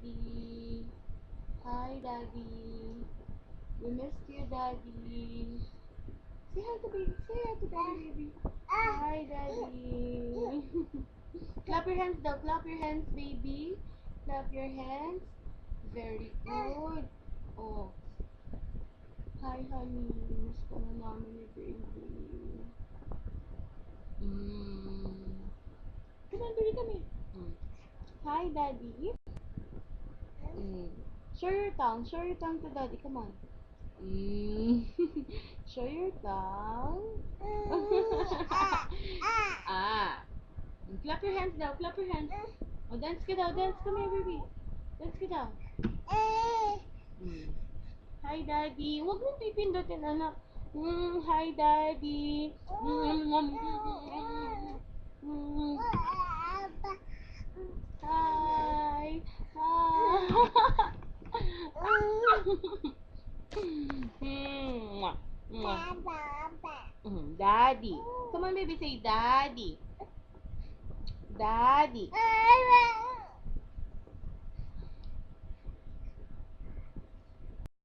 Daddy. Hi, Daddy. We missed you, Daddy. Say hi to baby. Say hi to Daddy, baby. Hi, Daddy. Clap your hands daw. Clap your hands, baby. Clap your hands. Very good. Oh. Hi, honey. Miss ko na namin ni baby. Come on, baby, come here. Hi, Daddy. Show your tongue. Show your tongue to Daddy. Come on. Show your tongue. Ah. Clap your hands daw. Clap your hands. Oh, dance ka daw. Dance. Come here, baby. Dance ka daw. Hi, Daddy. Huwag mong pipindutin, anak. Hi, Daddy. Hi. Hi. Daddy. Come on, baby. Say Daddy. Daddy.